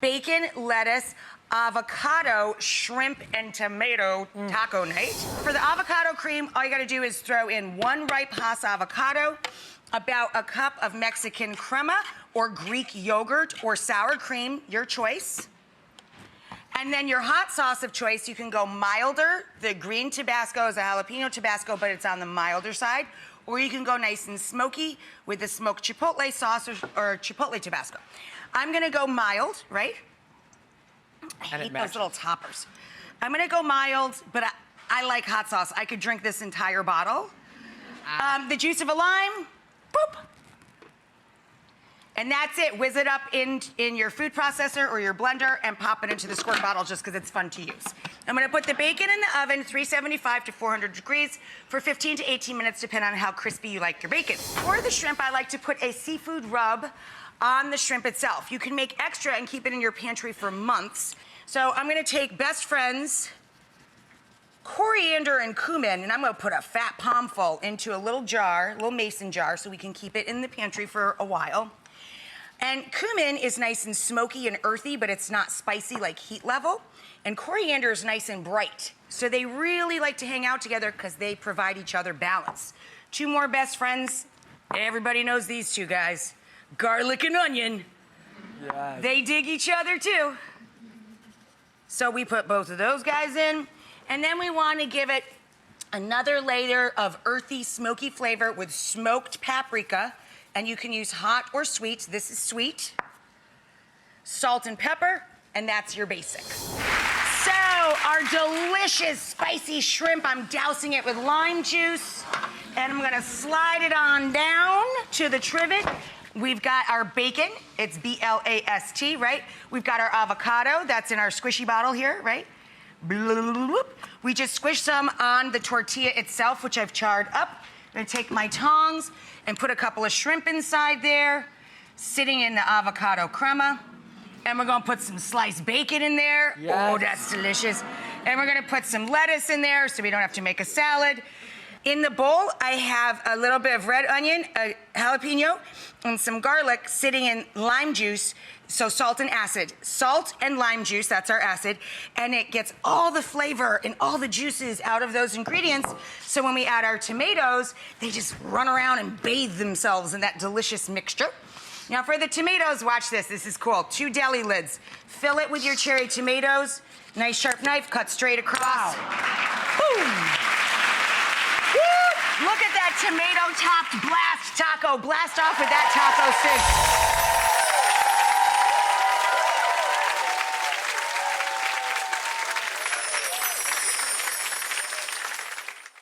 bacon, lettuce, avocado, shrimp, and tomato taco night. For the avocado cream, all you gotta do is throw in 1 ripe Hass avocado, about a cup of Mexican crema or Greek yogurt or sour cream, your choice. And then your hot sauce of choice, you can go milder. The green Tabasco is a jalapeno Tabasco, but it's on the milder side. Or you can go nice and smoky with the smoked chipotle sauce or chipotle Tabasco. I'm gonna go mild, right? I hate those little toppers. I'm gonna go mild, but I like hot sauce. I could drink this entire bottle. The juice of a lime, boop. And that's it. Whiz it up in your food processor or your blender and pop it into the squirt bottle just because it's fun to use. I'm gonna put the bacon in the oven, 375 to 400 degrees for 15 to 18 minutes, depending on how crispy you like your bacon. For the shrimp, I like to put a seafood rub on the shrimp itself. You can make extra and keep it in your pantry for months. So I'm gonna take Best Friends, coriander and cumin, and I'm gonna put a fat palmful into a little jar, a little mason jar, so we can keep it in the pantry for a while. And cumin is nice and smoky and earthy, but it's not spicy like heat level. And coriander is nice and bright. So they really like to hang out together because they provide each other balance. 2 more Best Friends. Everybody knows these 2 guys. Garlic and onion. Yes. They dig each other too. So we put both of those guys in. And then we want to give it another layer of earthy, smoky flavor with smoked paprika. And you can use hot or sweet. This is sweet. Salt and pepper, and that's your basic. So our delicious spicy shrimp, I'm dousing it with lime juice, and I'm gonna slide it on down to the trivet. We've got our bacon, it's B-L-A-S-T, right? We've got our avocado, that's in our squishy bottle here, right? We just squish some on the tortilla itself, which I've charred up. I'm gonna take my tongs and put a couple of shrimp inside there, sitting in the avocado crema. And we're gonna put some sliced bacon in there. Yes. Oh, that's delicious. And we're gonna put some lettuce in there so we don't have to make a salad. In the bowl, I have a little bit of red onion, a jalapeno, and some garlic sitting in lime juice, so salt and acid. Salt and lime juice, that's our acid, and it gets all the flavor and all the juices out of those ingredients, so when we add our tomatoes, they just run around and bathe themselves in that delicious mixture. Now for the tomatoes, watch this is cool. 2 deli lids. Fill it with your cherry tomatoes, nice sharp knife, cut straight across. Wow. Boom! Woo! Look at that tomato-topped blast taco. Blast off with that taco stick.